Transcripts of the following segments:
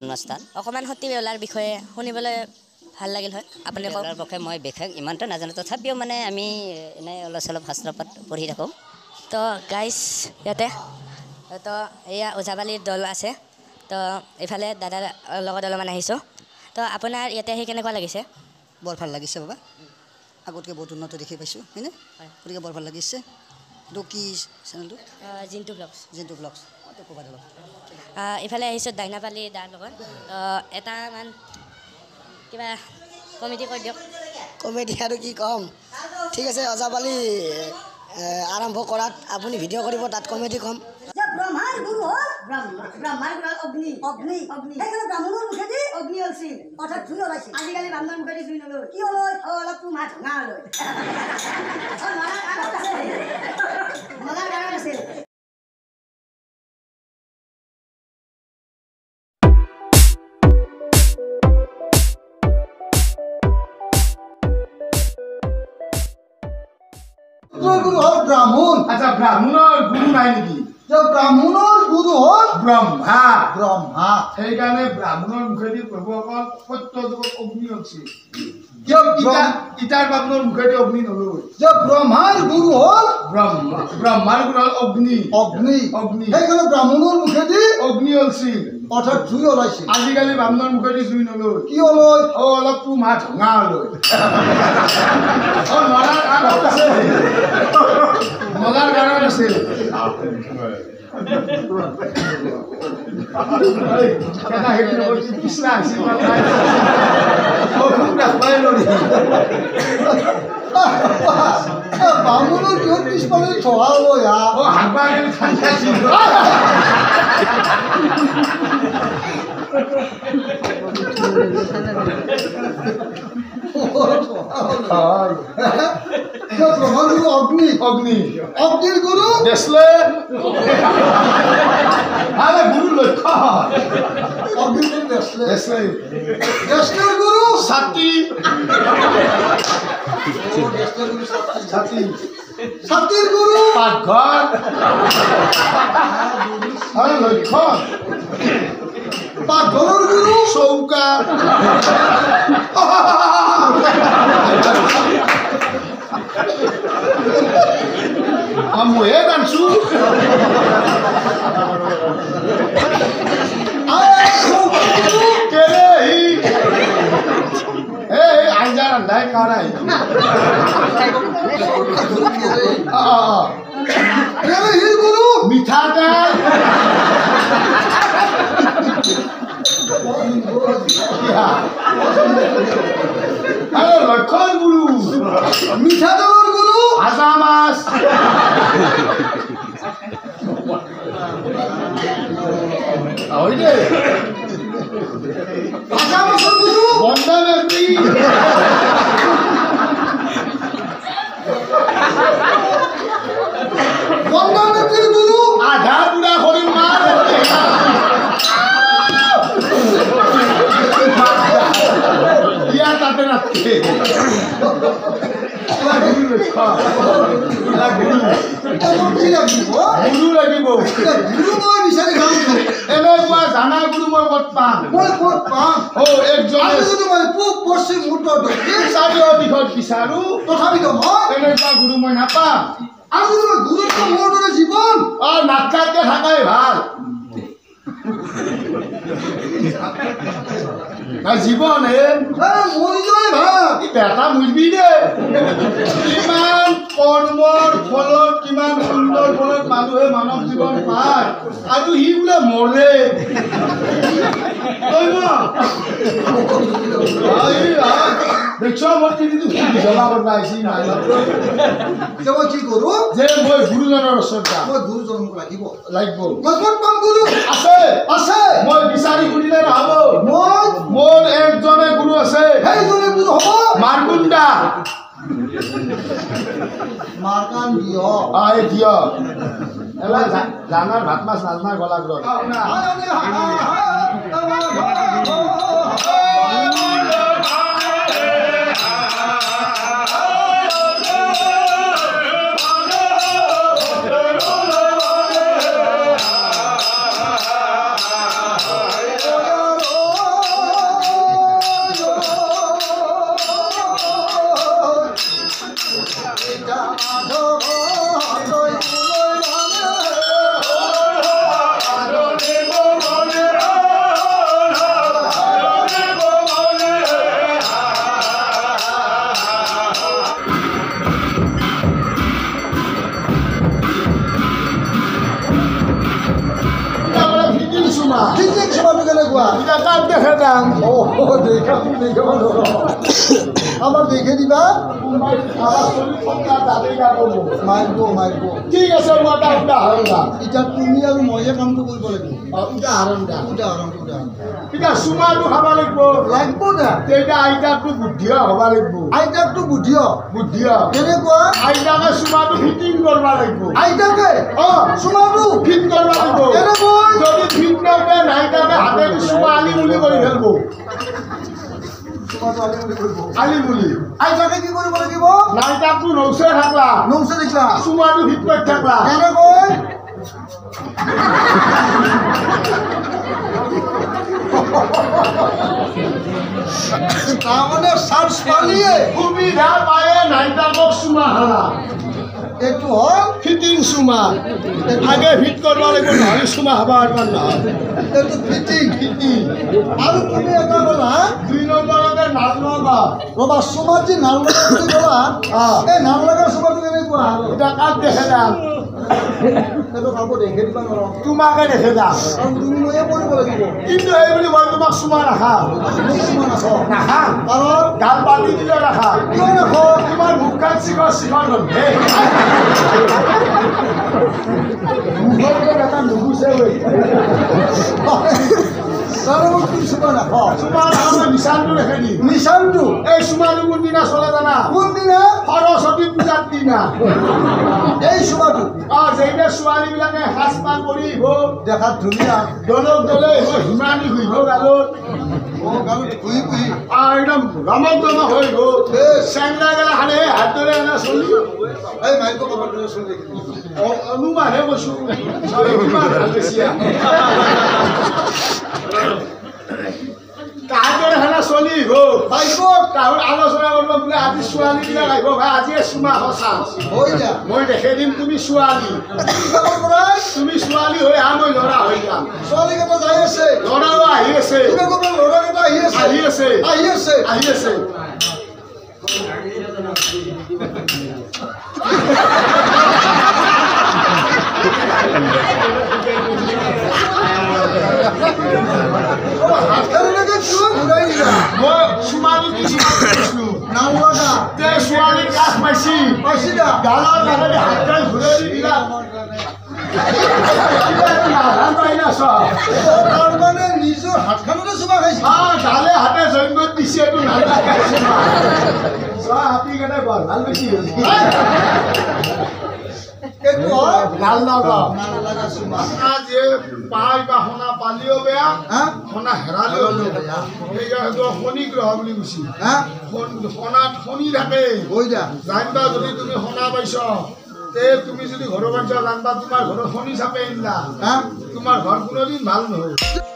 অনুষ্ঠান অকমান সতি বেলাৰ বিষয়ে শুনিবলৈ ভাল লাগিল হয় আপুনি বেলাৰ পক্ষে মই বিশেষ ইমানটো নাজানো তথাপিও মানে আমি এনে অলপ চলপ শাস্ত্ৰপাত পঢ়ি থাকোঁ তো গাইজ ইয়াতে তো এয়া ওজাপালিৰ দল আছে তো এইফালে দাদাৰ লগত অলপমান আহিছোঁ তো আপোনাৰ ইয়াতে আহি কেনেকুৱা লাগিছে বৰ ভাল লাগিছে বাবা আগতকৈ বহুত উন্নত দেখি পাইছোঁ হয়নে গতিকে বৰ ভাল লাগিছে এইটো কি চেনেলটো জিন্তু ব্লগছ ক'বা অলপ ইফালে আহিছোঁ দাইনাপালি দাৰ লগত এটামান কিবা কমিটি কৰি দিয়ক কমেডি আৰু কি ক'ম ঠিক আছে ওজাপালি আৰম্ভ কৰাত আপুনি ভিডিঅ' কৰিব তাত কমেডি ক'ম ব্ৰহ্মাৰ গুৰু হ'ল ব্ৰহ্মাৰ গুৰু অগ্নি অগ্নি অগ্নি সেইকাৰণে ব্ৰাহ্মণৰ মুখেদি অগ্নি ওলাইছিল অৰ্থাৎ জুই ওলাইছিল আজিকালি ব্ৰাহ্মণৰ মুখেদি জুই নলয় কি ওলয় অলপ মাছ ভঙা ওলয় মজাৰ গানত আছিল গুৰু হল ব্ৰাহ্মণ আচ্ছা ব্ৰাহ্মণৰ গুৰু নাই নেকি ব্ৰাহ্মণৰ গুৰু হল ব্ৰহ্মা ব্ৰহ্মা সেইকাৰণে ব্ৰাহ্মণৰ মুখেদি প্ৰভুসকল সত্য যুগত অগ্নি উঠিছিল ইটাৰ বামুণৰ মুখেদি অগ্নি নলয় যে ব্ৰহ্মাৰ গুৰু হল ব্ৰহ্মাৰ গুৰু হ'ল অগ্নি অগ্নি অগ্নি সেইকাৰণে ব্ৰাহ্মণৰ মুখেদি অগ্নি ওলছিল অৰ্থাৎ জুই ওলাইছিল আজিকালি বামুণৰ মুখেদি জুই নলয় কি ওলয় অলপ মাছ ভঙা ওলয় মজাৰ গানত আছিল ব্ৰাহ্মণৰ কিয় পিছফালে থোৱা হ'ব অগ্নি অগ্নি অগ্নিৰ গুৰু দেশলে আৰে গুৰু লক্ষ্য অগ্নিৰ গুৰু দেশলে দেশলে দেশলেৰ গুৰু ছাতি ছাতি ছাতিৰ গুৰু পাকঘৰ আৰে লক্ষ্য পাকঘৰৰ গুৰু চৌকা ময়ে জানছো আঞ্জা ৰন্ধাই খোৱা নাই গুৰু মিঠাতেল লক্ষণ গুৰু মিঠাতেলৰ গুৰু ভাজা মাছ ভাজা মাছৰ গুৰু বন্ধা ব্যক্তি বন্ধা ব্যক্তিৰ গুৰু আধা বুঢ়া হৰিণ মাছ ইয়াৰ তাতে নাথাকে গুৰু লাগিব গুৰু মই বিচাৰি খাওঁ এনেকুৱা জানা গুৰু মই ক'ত পাম মই ক'ত পাম একজন যদি মই পূব পশ্চিম উত্তৰ দক্ষিণ চাৰিও দিশত বিচাৰো তথাপিতো মই এনেকুৱা গুৰু মই নাপাম আৰু যদি মই গুৰুত্ব মোৰ দৰে জীৱন নাটকাতকে থাকাই ভাল জীৱন মৰি যোৱাই ভাল বেটা মৰিবি দে কিমান কৰ্মৰ ফলত কিমান সুন্দৰ ফলত মানুহে মানৱ জীৱন পায় আৰু সি বোলে মৰে দেখছ মই কিন্তু জ্বলা কৰিব আহিছি মই কি কৰোঁ যে মই গুৰুজনৰ ওচৰত যাম মই গুৰুজন মোক লাগিব লাগিব মই ক'ত পাম গুৰু আছে আছে মই বিচাৰি সুধিলে নহ'ব মই মোৰ একজনে গুৰু আছে সেইজনে গুৰু হ'ব মাৰকুণ্ডা মাৰকান দিয় এই দিয় এবাৰ জানাৰ ভাত মাছ নাজনাৰ গলা গ্ৰহ কেনেকুৱা এতিয়া তাত দেখে দাম আমাৰ দেখে দিবা মাৰিব ঠিক আছে মই এটা উদাহৰণ দাম এতিয়া তুমি আৰু ময়ে কামটো কৰিব লাগিব উদাহৰণ দাম উদাহৰণ এতিয়া চুমাটো খাব লাগিব লাগিব দে তেতিয়া আইতাকটো বুদ্ধিয়া হ'ব লাগিব আইতাকটো বুদ্ধিয়া কেনেকুৱা আইতাকে চুমাটো ফিটিং কৰিব লাগিব আইতাকে চুমাটো ফিট কৰিব লাগিব কেনেকৈ যদি ফিট নকৰে আইতাকে হাতেদি চুমা আলি মুলি কৰি ফেলব আলি মুলি আইতাকে কি কৰিব লাগিব নাইতাকটো নৌচে থাকলা নৌচে দেখিলা চুমাটো ফিট কৰি থাকলা কেনেকৈ তাৰমানে চাৰ্জ পালিয়ে সুবিধা পায়ে নাইতাকক চুমা হালা এইটো হ'ল ফিটিং চুমা আগে ফিট কৰিব লাগিব নহ'লে চুমা হ'ব আৰু নহয় এইটো ফিটিং আৰু তুমি এটা ক'লা 2 নম্বৰতে নাল লগা ৰ'বা চুমাত যি নাল লগা বুলি ক'লা এই নাল লগা চুমাটো কেনেকুৱা এতিয়া কাক দেখে দাম সেইটো কাকো দেখে দিবা নোৱাৰো তোমাকে দেখে দাম আৰু তুমি ময়ে কৰিব লাগিব কিন্তু এই বুলি মই তোমাক চুমা নাখাওঁ চুমা নাখাওঁ নাখাওঁ কাৰণ গাল পাতি দিলে নাখাওঁ কিয় নাখাওঁ তোমাৰ মুখখন চিকন ৰন্ধে মুখৰ এটা নুগুচে কাৰণ মই তুমি চুমা নাখাওঁ চুমা নাখাওঁ নিচানটো দেখে দিম নিচানটো এই চুমাটো কোনদিনা চলে জানা কোনদিনা সৰস্বতী পূজাৰ দিনা এই চুমাটো যেইটা ছোৱালীবিলাকে সাজপাৰ কৰি আহিব দেখাত ধুনীয়া দলক দলে আহিব হিমানী ঘূৰিব গালত গালত ঘূৰি ঘূৰি একদম ৰমক জমক হৈ গ'ল চেংৰা গেলা খানে হাত ধৰে এনে চলি এই মাইক ক'ৰবাত চলি অনুমানহে কৈছোঁ কিমান ভাল বেছি তাহাঁতৰ সেনা চলি গ'ল বাইকত তাহত আলোচনা কৰিব বোলে আজি ছোৱালীবিলাক আহিব ভাই আজি চুমা সঁচা হৈ যা মই দেখাই দিম তুমি ছোৱালী তুমি ছোৱালী হৈ আহা মই ল'ৰা হৈ যাম ছোৱালীকেইটা যাই আছে ল'ৰাও আহি আছে ল'ৰাকেইটা আহি আছে আহি আছে আহি আছে আহি আছে মই চুমাটো দিছিলোঁ নাম লগা ছোৱালীৰ কাষ পাইছি পাইছিলা গালৰ কাষেদি হাতখন ঘূৰাই দিলা তাৰমানে নিজৰ হাতখনতে চুমা খাইছে গালে হাতে জন্মত দিছে এইটো নালাগে হাতী কেনে বৰ ভাল বেছি এইটো হয় ভাল লগা নাম লগা চুমা যে পাই বা সোণা পালিও বেয়া হা সোণা হেৰালেও বেয়া সেইকাৰণে শনি গ্ৰহ বুলি কৈছে হা সোণাত শনি থাকে হৈ যা জানিবা যদি তুমি সোণা পাইছ তে তুমি যদি ঘৰৰ পাইছ জানিবা তোমাৰ ঘৰত শনি চাপে আহিলা হা তোমাৰ ঘৰ কোনোদিন ভাল নহয়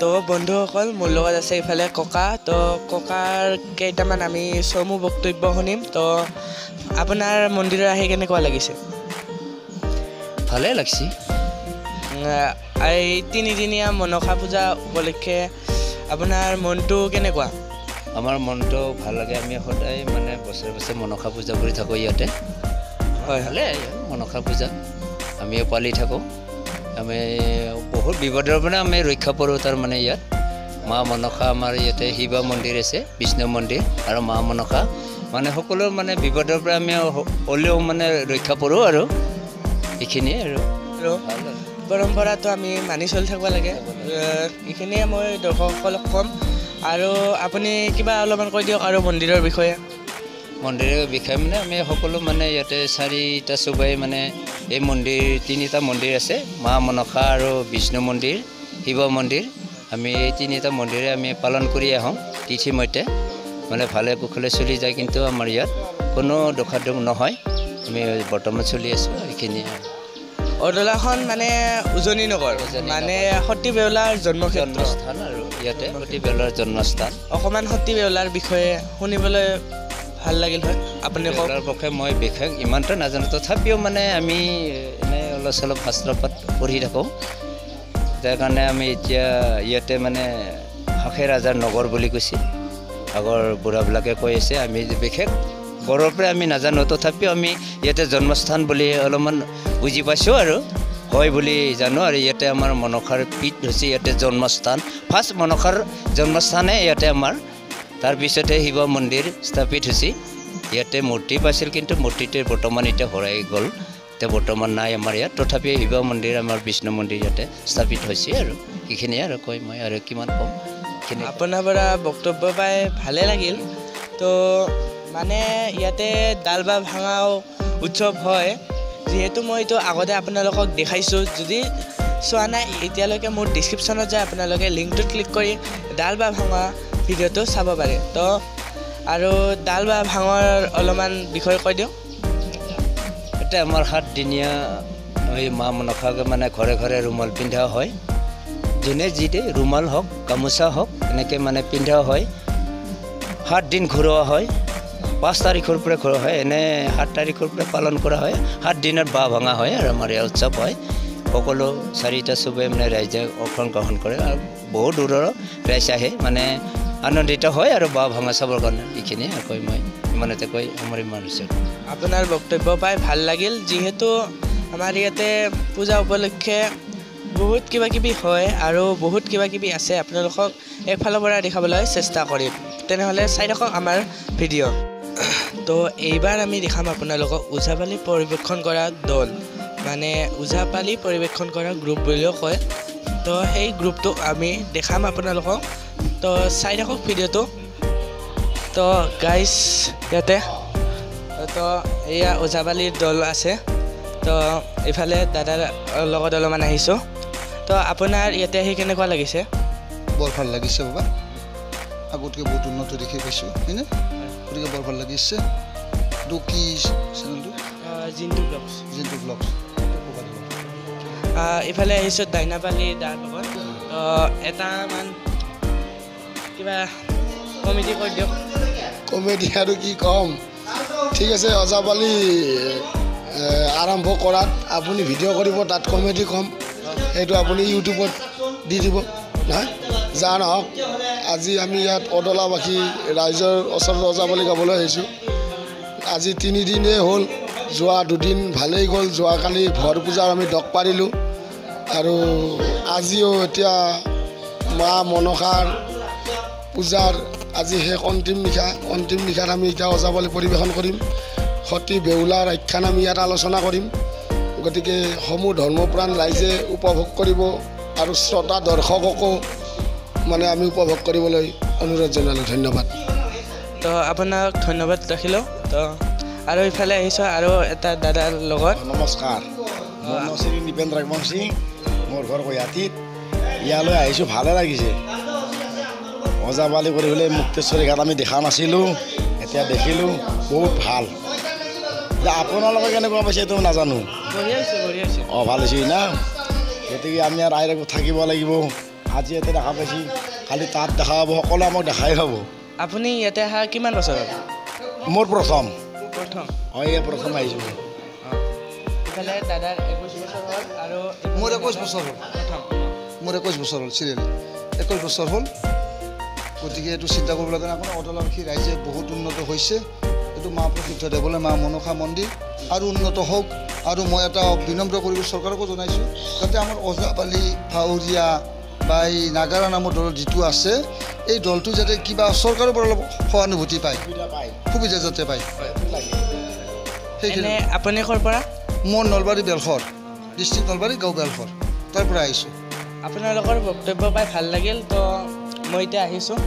তো বন্ধুসকল মোৰ লগত আছে ইফালে ককা তো ককাৰ কেইটামান আমি চমু বক্তব্য শুনিম তো আপোনাৰ মন্দিৰত আহি কেনেকুৱা লাগিছে ভালেই লাগছি এই তিনিদিনীয়া মনসা পূজা উপলক্ষে আপোনাৰ মনটো কেনেকুৱা আমাৰ মনটো ভাল লাগে আমি সদায় মানে বছৰে বছৰে মনসা পূজা কৰি থাকোঁ ইয়াতে হয় ভালে মনসা পূজা আমিও পালি থাকোঁ আমি বহুত বিপদৰ পৰা আমি ৰক্ষা পৰোঁ তাৰমানে ইয়াত মা মনসা আমাৰ ইয়াতে শিৱ মন্দিৰ আছে বিষ্ণু মন্দিৰ আৰু মা মনসা মানে সকলো মানে বিপদৰ পৰা আমি হ'লেও মানে ৰক্ষা পৰোঁ আৰু এইখিনিয়ে আৰু পৰম্পৰাটো আমি মানি চলি থাকিব লাগে এইখিনিয়ে মই দৰ্শকসকলক ক'ম আৰু আপুনি কিবা অলপমান কৈ দিয়ক আৰু মন্দিৰৰ বিষয়ে মন্দিৰৰ বিষয়ে মানে আমি সকলো মানে ইয়াতে 4টা চুবাই মানে এই মন্দিৰ 3টা মন্দিৰ আছে মা মনসা আৰু বিষ্ণু মন্দিৰ শিৱ মন্দিৰ আমি এই 3টা মন্দিৰে আমি পালন কৰি আহোঁ তিথিমতে মানে ভালে কুশলে চলি যায় কিন্তু আমাৰ ইয়াত কোনো দুখ নহয় আমি বৰ্তমান চলি আছোঁ এইখিনিয়ে অদলাখন মানে উজনি নগৰ মানে সতী বেউলাৰ জন্মস্থান আৰু ইয়াতে সতী বেউলাৰ জন্মস্থান অকণমান সতী বেউলাৰ বিষয়ে শুনিবলৈ ভাল লাগিল হয় আপুনি বেউলাৰ বিষয়ে মই বিশেষ ইমানটো নাজানো তথাপিও মানে আমি এনে অলপ চলপ শাস্ত্ৰ পাঠ পঢ়ি থাকোঁ যাৰ কাৰণে আমি এতিয়া ইয়াতে মানে শাখে ৰাজাৰ নগৰ বুলি কৈছে আগৰ বুঢ়াবিলাকে কৈ আছে আমি বিশেষ গৌৰৱ পৰা আমি নাজানো তথাপিও আমি ইয়াতে জন্মস্থান বুলি অলপমান বুজি পাইছোঁ আৰু হয় বুলি জানো আৰু ইয়াতে আমাৰ মনসাৰ পীঠ হৈছে ইয়াতে জন্মস্থান ফাৰ্ষ্ট মনসাৰ জন্মস্থানে ইয়াতে আমাৰ তাৰপিছতে শিৱ মন্দিৰ স্থাপিত হৈছে ইয়াতে মূৰ্তি পাইছিল কিন্তু মূৰ্তিটো বৰ্তমান এতিয়া হেৰাই গ'ল এতিয়া বৰ্তমান নাই আমাৰ ইয়াত তথাপি শিৱ মন্দিৰ আমাৰ বিষ্ণু মন্দিৰ ইয়াতে স্থাপিত হৈছে আৰু এইখিনিয়ে আৰু কয় মই আৰু কিমান ক'ম আপোনাৰ পৰা বক্তব্য পাই ভালে লাগিল তো মানে ইয়াতে ডাল বা ভাঙাও উৎসৱ হয় যিহেতু মই এইটো আগতে আপোনালোকক দেখাইছোঁ যদি চোৱা নাই এতিয়ালৈকে মোৰ ডিছক্ৰিপশ্যনত যায় আপোনালোকে লিংকটোত ক্লিক কৰি ডাল বা ভাঙা ভিডিঅ'টো চাব পাৰে তো আৰু ডাল বা ভাঙৰ অলপমান বিষয়ে কৈ দিওঁ এটা আমাৰ 7 দিনীয়া এই মা মনসাক মানে ঘৰে ঘৰে ৰুমাল পিন্ধা হয় যোনে যি দিয়ে ৰুমাল হওক গামোচা হওক এনেকৈ মানে পিন্ধা হয় 7 দিন ঘূৰোৱা হয় 5 তাৰিখৰ পৰা ঘূৰোৱা হয় এনে 7 তাৰিখৰ পৰা পালন কৰা হয় 7 দিনত বাঁহ ভাঙা হয় আৰু আমাৰ ইয়াৰ উৎসৱ হয় সকলো 4টা চবে মানে ৰাইজে অংশগ্ৰহণ কৰে আৰু বহু দূৰৰ ৰাইজ আহে মানে আনন্দিত হয় আৰু বাঁহ ভাঙা চাবৰ কাৰণে এইখিনিয়ে কৈ মই ইমানতে কৈ আমাৰ ইমান হৈছে আপোনাৰ বক্তব্য পাই ভাল লাগিল যিহেতু আমাৰ ইয়াতে পূজা উপলক্ষে বহুত কিবা কিবি হয় আৰু বহুত কিবা কিবি আছে আপোনালোকক একফালৰ পৰা দেখাবলৈ চেষ্টা কৰিম তেনেহ'লে চাই থাকক আমাৰ ভিডিঅ' তো এইবাৰ আমি দেখাম আপোনালোকক ওজাপালি পৰিৱেশন কৰা দল মানে ওজাপালি পৰিৱেশন কৰা গ্ৰুপ বুলিও কয় তো সেই গ্ৰুপটোক আমি দেখাম আপোনালোকক তো চাই থাকক ভিডিঅ'টো তো গাইজ ইয়াতে তো এয়া ওজাপালিৰ দল আছে তো এইফালে দাদাৰ লগত অলপমান আহিছোঁ তো আপোনাৰ ইয়াতে আহি কেনেকুৱা লাগিছে বৰ ভাল লাগিছে বাবা আগতকৈ বহুত উন্নত দেখি পাইছোঁ হয়নে গতিকে বৰ ভাল লাগিছে এইটো কি চেনেলটো জিন্তু ব্লগছ ইফালে আহিছোঁ দাইনাপালি দাৰ লগত তো এটামান কিবা কমিটি কৰি দিয়ক কমেডি আৰু কি ক'ম ঠিক আছে ওজাপালি আৰম্ভ কৰাত আপুনি ভিডিঅ' কৰিব তাত কমেডি ক'ম সেইটো আপুনি ইউটিউবত দি দিব নহয় যা নহওক আজি আমি ইয়াত অদলাবাসী ৰাইজৰ ওচৰত ওজাপালি গাবলৈ আহিছোঁ আজি 3 দিনেই হ'ল যোৱা 2 দিন ভালেই গ'ল যোৱাকালি ভৰ পূজাৰ আমি দক পাৰিলোঁ আৰু আজিও এতিয়া মা মনসাৰ পূজাৰ আজি শেষ অন্তিম নিশাত আমি এতিয়া ওজাপালি পৰিৱেশন কৰিম সতী বেউলাৰ আখ্যান আমি ইয়াত আলোচনা কৰিম গতিকে সমূহ ধৰ্মপ্ৰাণ ৰাইজে উপভোগ কৰিব আৰু শ্ৰোতা দৰ্শককো মানে আমি উপভোগ কৰিবলৈ অনুৰোধ জনালোঁ ধন্যবাদ তো আপোনাক ধন্যবাদ ৰাখিলোঁ তো আৰু ইফালে আহিছোঁ আৰু এটা দাদাৰ লগত নমস্কাৰ মোৰ নাম শ্ৰী নিপেন ৰাগবংশী মোৰ ঘৰ গুৱাহাটীত ইয়ালৈ আহিছোঁ ভালে লাগিছে ওজাপালি কৰিবলৈ মুক্তেশ্বৰী ঘাট আমি দেখা নাছিলোঁ এতিয়া দেখিলোঁ বহুত ভাল আপোনালোকে কেনেকুৱা পাইছে এইটো নাজানো অঁ ভাল হৈছে না গতিকে আমি আৰু আইৰ থাকিব লাগিব আজি ইয়াতে দেখা পাইছোঁ খালি তাত দেখা পাব সকলোৱে আমাক দেখাই পাব আপুনি ইয়াতে অহা কিমান বছৰ হ'ল মোৰ প্ৰথম অঁ এয়া প্ৰথম আহিছোঁ ইফালে দাদাৰ 21 বছৰ হ'ল আৰু মোৰ 21 বছৰ হ'ল মোৰ 21 বছৰ হ'ল চিৰিয়েল 21 বছৰ হ'ল গতিকে এইটো চিন্তা কৰিব লগা নাই অদলাবাসী ৰাইজে বহুত উন্নত হৈছে এইটো মা প্ৰসিদ্ধ দেৱলৈ মা মনসা মন্দিৰ আৰু উন্নত হওক আৰু মই এটা বিনম্ৰ কৰিব চৰকাৰকো জনাইছোঁ যাতে আমাৰ ওজাপালি ভাৱৰীয়া বা এই নাগাৰা নামৰ দল যিটো আছে এই দলটো যাতে কিবা চৰকাৰৰ পৰা অলপ সহানুভূতি পায় সুবিধা যাতে পায় সেইখিনি আপুনি ক'ৰ পৰা মোৰ নলবাৰী বেলশৰ ডিষ্ট্ৰিক্ট নলবাৰী গাঁও বেলশৰ তাৰ পৰা আহিছোঁ আপোনালোকৰ বক্তব্য পাই ভাল লাগিল তো মই এতিয়া আহিছোঁ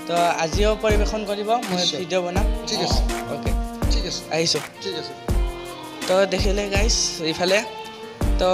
তো আজিও পৰিৱেশন কৰিব মই ভিডিঅ' বনাম ঠিক আছে অ'কে ঠিক আছে আহিছোঁ ঠিক আছে তো দেখিলে গাইজ ইফালে তো